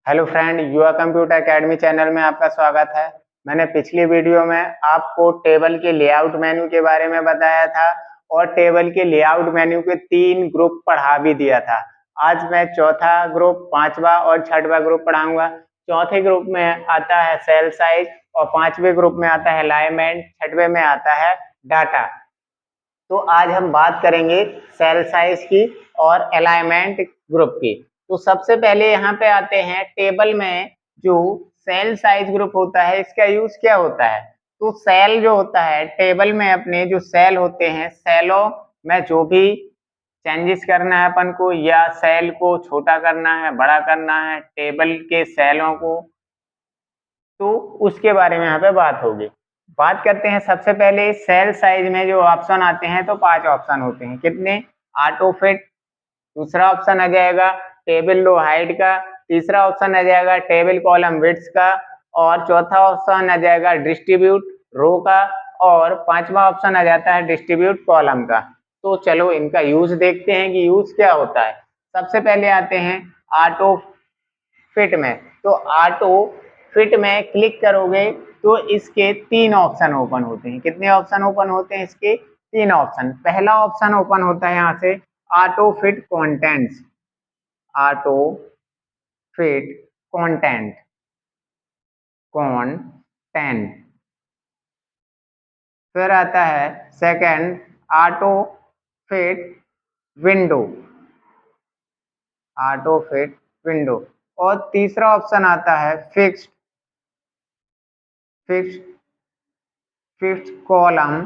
Hello friend, युवा computer academy channel में आपका स्वागत है। मैंने पिछली वीडियो में आपको टेबल के लेआउट मेन्यू के बारे में बताया था और टेबल के लेआउट मेन्यू के 3 ग्रुप पढ़ा भी दिया था। आज मैं चौथा ग्रुप, पांचवा और छठवां ग्रुप पढ़ाऊंगा। चौथे ग्रुप में आता है सेल साइज और पांचवें ग्रुप में आता है अलाइनमेंट, छठवें में आता है डाटा। तो आज हम बात करेंगे सेल साइज की और अलाइनमेंट ग्रुप की। तो सबसे पहले यहाँ पे आते हैं टेबल में जो सेल साइज ग्रुप होता है, इसका यूज क्या होता है। तो सेल जो होता है टेबल में, अपने जो सेल होते हैं, सेलों में जो भी चेंजेस करना है अपन को, या सेल को छोटा करना है, बड़ा करना है, टेबल के सेलों को, तो उसके बारे में यहाँ पे बात होगी। बात करते हैं सबसे पहले सेल साइज में जो ऑप्शन आते हैं, तो 5 ऑप्शन होते हैं। कितने? ऑटो फिट, दूसरा ऑप्शन आ जाएगा टेबल रो हाइट का, तीसरा ऑप्शन आ जाएगा टेबल कॉलम विड्थ का, और चौथा ऑप्शन आ जाएगा डिस्ट्रीब्यूट रो का, और पांचवा ऑप्शन आ जाता है डिस्ट्रीब्यूट कॉलम का। तो चलो इनका यूज देखते हैं कि यूज क्या होता है। सबसे पहले आते हैं ऑटो फिट में। तो ऑटो फिट में क्लिक करोगे तो इसके 3 ऑप्शन ओपन होते हैं। कितने ऑप्शन ओपन होते हैं इसके? 3 ऑप्शन। पहला ऑप्शन ओपन होता है यहाँ से auto fit contents, auto fit content, content. फिर आता है second auto fit window, auto fit window. और तीसरा ऑप्शन आता है fixed fixed fixed column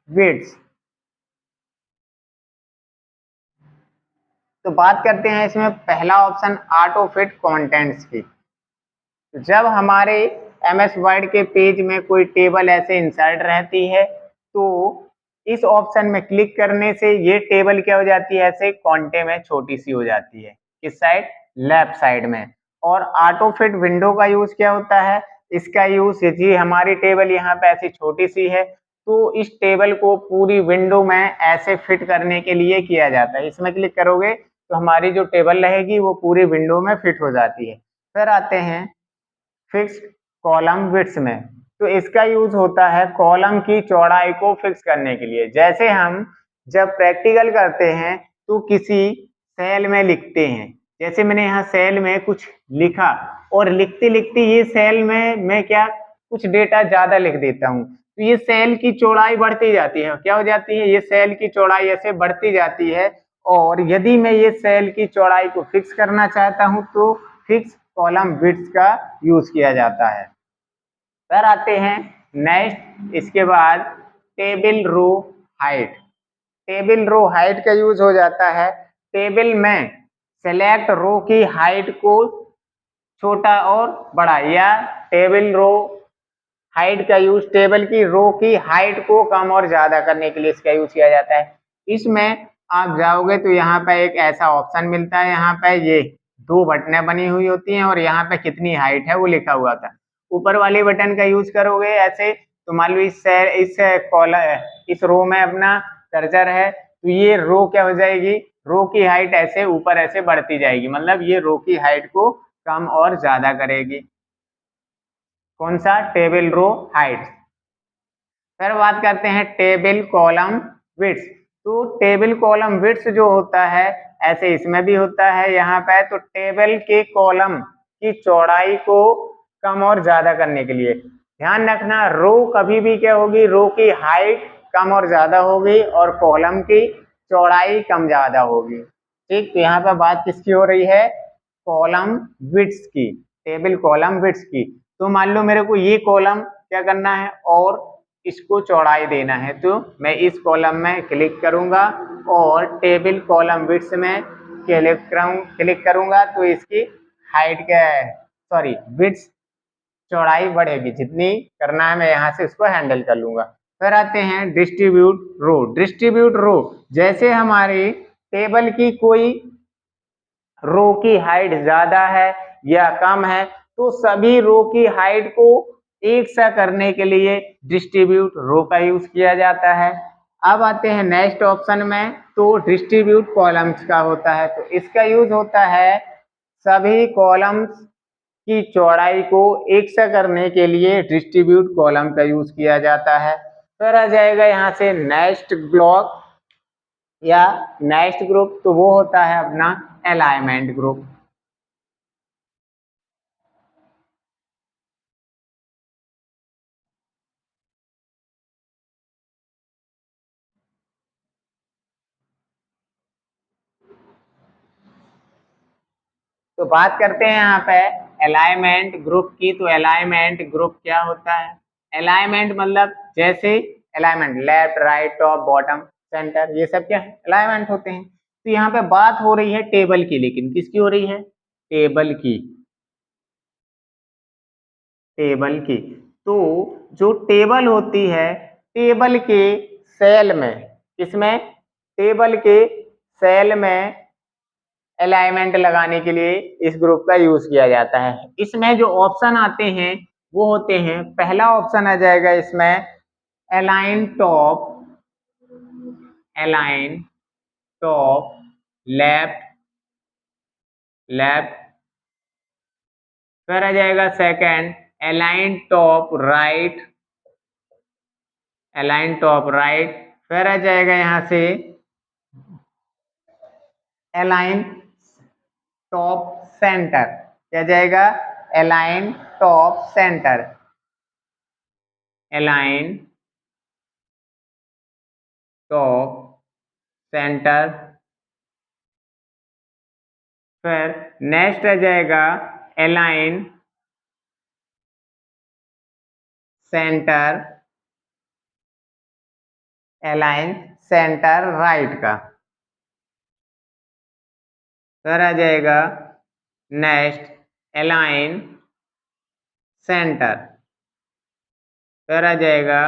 width. तो बात करते हैं इसमें पहला ऑप्शन ऑटो फिट कंटेंट्स की। जब हमारे एमएस वर्ड के पेज में कोई टेबल ऐसे इंसर्ट रहती है, तो इस ऑप्शन में क्लिक करने से ये टेबल क्या हो जाती है, ऐसे कॉन्टे में छोटी सी हो जाती है। किस साइड? लेफ्ट साइड में। और ऑटो फिट विंडो का यूज क्या होता है? इसका यूज, जी हमारी टेबल यहाँ पे ऐसी छोटी सी है, तो इस टेबल को पूरी विंडो में ऐसे फिट करने के लिए किया जाता है। इसमें क्लिक करोगे तो हमारी जो टेबल रहेगी वो पूरी विंडो में फिट हो जाती है। फिर आते हैं फिक्स्ड कॉलम विड्थ में। तो इसका यूज होता है कॉलम की चौड़ाई को फिक्स करने के लिए। जैसे हम जब प्रैक्टिकल करते हैं तो किसी सेल में लिखते हैं, जैसे मैंने यहाँ सेल में कुछ लिखा और लिखते लिखते ये सेल में मैं क्या कुछ डेटा ज्यादा लिख देता हूँ, तो ये सेल की चौड़ाई बढ़ती जाती है। क्या हो जाती है? ये सेल की चौड़ाई ऐसे बढ़ती जाती है। और यदि मैं ये सेल की चौड़ाई को फिक्स करना चाहता हूँ तो फिक्स कॉलम विड्थ का यूज किया जाता है। फिर आते हैं नेक्स्ट, इसके बाद table row height. Table row height का यूज हो जाता है टेबल में सेलेक्ट रो की हाइट को छोटा और बड़ा, या टेबल रो हाइट का यूज टेबल की रो की हाइट को कम और ज्यादा करने के लिए इसका यूज किया जाता है। इसमें आप जाओगे तो यहाँ पे एक ऐसा ऑप्शन मिलता है, यहाँ पे ये 2 बटनें बनी हुई होती हैं और यहाँ पे कितनी हाइट है वो लिखा हुआ था। ऊपर वाले बटन का यूज करोगे ऐसे, तो मान लो इस कॉलम इस रो में अपना कर्सर है, तो ये रो क्या हो जाएगी, रो की हाइट ऐसे ऊपर ऐसे बढ़ती जाएगी, मतलब ये रो की हाइट को कम और ज्यादा करेगी। कौन सा? Table row height. फिर बात करते हैं टेबल कॉलम विड्थ। तो टेबल कॉलम विड्थ जो होता है ऐसे इसमें भी होता है यहाँ पे। तो टेबल के कॉलम की चौड़ाई को कम और ज्यादा करने के लिए ध्यान रखना, रो कभी भी क्या होगी, रो की हाइट कम और ज्यादा होगी और कॉलम की चौड़ाई कम ज्यादा होगी। ठीक, तो यहाँ पे बात किसकी हो रही है? कॉलम विड्थ की, टेबल कॉलम विड्थ की। तो मान लो मेरे को ये कॉलम क्या करना है और इसको चौड़ाई देना है, तो मैं इस कॉलम में क्लिक करूंगा और टेबल कॉलम विड्थ में क्लिक करूंगा तो इसकी हाइट क्या है, सॉरी विड्थ, चौड़ाई बढ़ेगी। जितनी करना है मैं यहाँ से इसको हैंडल कर लूंगा। फिर आते हैं डिस्ट्रीब्यूट रो। डिस्ट्रीब्यूट रो, जैसे हमारी टेबल की कोई रो की हाइट ज्यादा है या कम है, तो सभी रो की हाइट को एक सा करने के लिए डिस्ट्रीब्यूट रो का यूज किया जाता है। अब आते हैं नेक्स्ट ऑप्शन में, तो डिस्ट्रीब्यूट कॉलम्स का होता है। तो इसका यूज होता है सभी कॉलम्स की चौड़ाई को एक सा करने के लिए डिस्ट्रीब्यूट कॉलम का यूज किया जाता है। फिर आ जाएगा यहाँ से नेक्स्ट ब्लॉक या नेक्स्ट ग्रुप, तो वो होता है अपना अलाइनमेंट ग्रुप। तो बात करते हैं यहाँ पे अलाइनमेंट ग्रुप की। तो अलाइनमेंट ग्रुप क्या होता है? अलाइनमेंट मतलब जैसे alignment left right top bottom centre, ये सब क्या है? अलाइनमेंट होते हैं। तो यहाँ पे बात हो रही है टेबल की, लेकिन किसकी हो रही है? टेबल की। टेबल की। तो जो टेबल होती है, टेबल के सेल में, किसमें? टेबल के सेल में अलाइनमेंट लगाने के लिए इस ग्रुप का यूज किया जाता है। इसमें जो ऑप्शन आते हैं वो होते हैं, पहला ऑप्शन आ जाएगा इसमें align top, align top left, left. फिर आ जाएगा second align top right, align top right. फिर आ जाएगा यहां से अलाइन टॉप सेंटर, क्या जाएगा? Align top centre, align top centre. फिर नेक्स्ट आ जाएगा align centre, align centre right का। फिर आ जाएगा नेक्स्ट अलाइन सेंटर। फिर आ जाएगा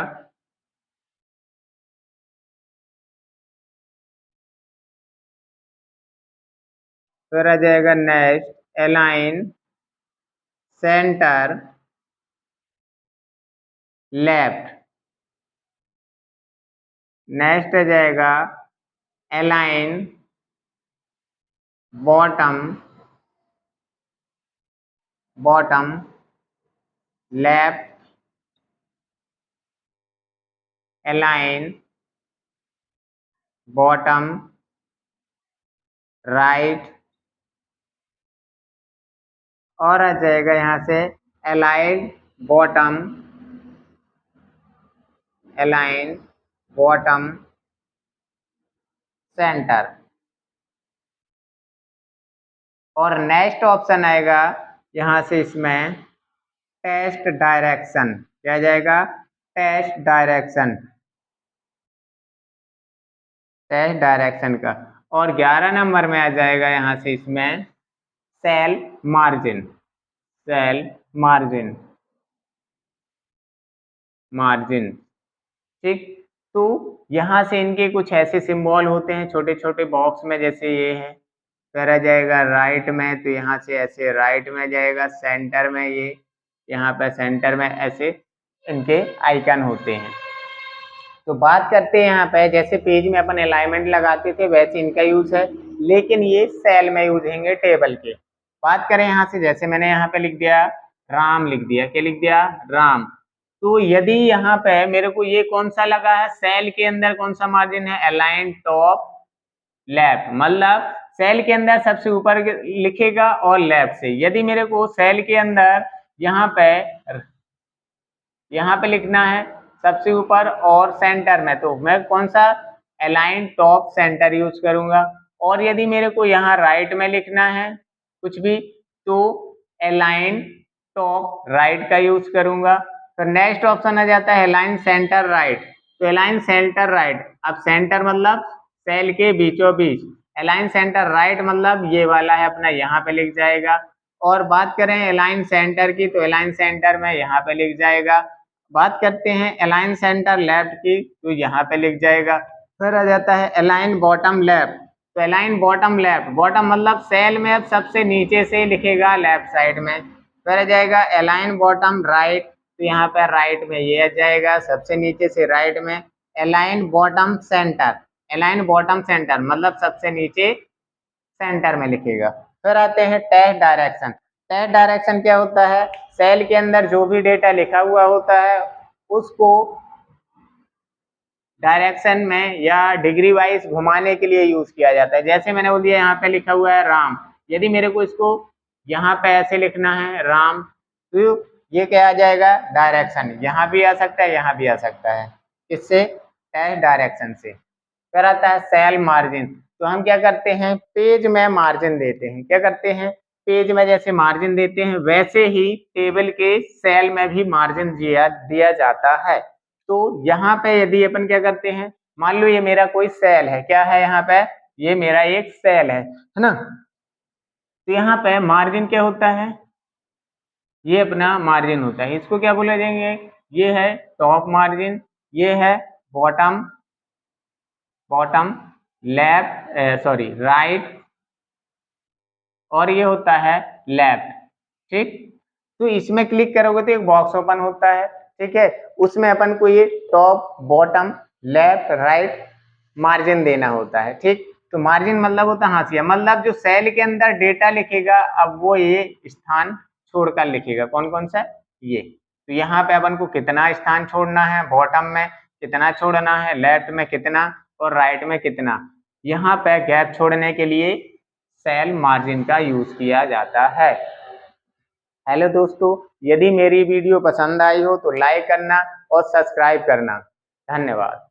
next align centre left. Next आ जाएगा align bottom, bottom left, align bottom right. और आ जाएगा यहाँ से align bottom, align bottom centre. और नेक्स्ट ऑप्शन आएगा यहाँ से इसमें टेस्ट डायरेक्शन, क्या जाएगा? टेस्ट डायरेक्शन, टेस्ट डायरेक्शन का। और 11 नंबर में आ जाएगा यहाँ से इसमें cell margin, cell margin, margin. ठीक। तो यहाँ से इनके कुछ ऐसे सिंबल होते हैं छोटे छोटे बॉक्स में, जैसे ये है। फिर आ जाएगा राइट में, तो यहाँ से ऐसे राइट में जाएगा, सेंटर में ये, यहाँ पे सेंटर में ऐसे इनके आइकन होते हैं। तो बात करते हैं यहाँ पे, जैसे पेज में अपन अलाइनमेंट लगाते थे वैसे इनका यूज है, लेकिन ये सेल में यूज होंगे टेबल के। बात करें यहाँ से, जैसे मैंने यहाँ पे लिख दिया राम, लिख दिया, क्या लिख दिया? राम। तो यदि यहाँ पे मेरे को ये कौन सा लगा है, सेल के अंदर कौन सा मार्जिन है? अलाइन टॉप लेफ्ट, मतलब सेल के अंदर सबसे ऊपर लिखेगा और लेफ्ट से। यदि मेरे को सेल के अंदर यहाँ पे लिखना है सबसे ऊपर और सेंटर में, तो मैं कौन सा? अलाइन टॉप सेंटर यूज करूंगा। और यदि मेरे को यहाँ राइट में लिखना है कुछ भी, तो अलाइन टॉप राइट का यूज करूंगा। तो नेक्स्ट ऑप्शन आ जाता है अलाइन सेंटर राइट। तो अलाइन सेंटर राइट, अब सेंटर मतलब सेल के बीचों बीच, अलाइन सेंटर राइट मतलब ये वाला है अपना, यहाँ पे लिख जाएगा। और बात करें अलाइन सेंटर की, तो अलाइन सेंटर में यहाँ पे लिख जाएगा। बात करते हैं अलाइन सेंटर लेफ्ट की, तो यहाँ पे लिख जाएगा। फिर आ जाता है अलाइन बॉटम लेफ्ट। तो अलाइन बॉटम लेफ्ट, बॉटम मतलब सेल में अब सबसे नीचे से लिखेगा लेफ्ट साइड में। फिर आ जाएगा अलाइन बॉटम राइट, तो यहाँ पे राइट में ये आ जाएगा सबसे नीचे से राइट में align bottom centre, align bottom centre मतलब सबसे नीचे सेंटर में लिखेगा। फिर आते हैं टेस्ट डायरेक्शन। टेस्ट डायरेक्शन क्या होता है, सेल के अंदर जो भी डेटा लिखा हुआ होता है उसको डायरेक्शन में या डिग्री वाइज घुमाने के लिए यूज किया जाता है। जैसे मैंने बोल दिया यहाँ पे लिखा हुआ है राम, यदि मेरे को इसको यहाँ पे ऐसे लिखना है राम, तो ये क्या आ जाएगा डायरेक्शन, यहाँ भी आ सकता है यहाँ भी आ सकता है, इससे टेस्ट डायरेक्शन से। फिर आता है सेल मार्जिन। तो हम क्या करते हैं पेज में मार्जिन देते हैं, क्या करते हैं पेज में जैसे मार्जिन देते हैं वैसे ही टेबल के सेल में भी मार्जिन दिया जाता है। तो यहाँ पे यदि अपन क्या करते हैं, मान लो ये मेरा कोई सेल है, क्या है यहाँ पे, ये मेरा एक सेल है ना। तो यहाँ पे मार्जिन क्या होता है, ये अपना मार्जिन होता है, इसको क्या बोले जाएंगे, ये है टॉप मार्जिन, ये है bottom, bottom left sorry right, और ये होता है लेफ्ट। ठीक, तो इसमें क्लिक करोगे तो एक बॉक्स ओपन होता है, ठीक है, उसमें अपन को ये top bottom left right margin देना होता है। ठीक, तो मार्जिन मतलब होता है हाशिया, मतलब जो सेल के अंदर डेटा लिखेगा अब वो ये स्थान छोड़कर लिखेगा, कौन कौन सा ये। तो यहाँ पे अपन को कितना स्थान छोड़ना है, बॉटम में कितना छोड़ना है, लेफ्ट में कितना और राइट में कितना, यहाँ पे गैप छोड़ने के लिए सेल मार्जिन का यूज किया जाता है। हेलो दोस्तों, यदि मेरी वीडियो पसंद आई हो तो लाइक करना और सब्सक्राइब करना। धन्यवाद।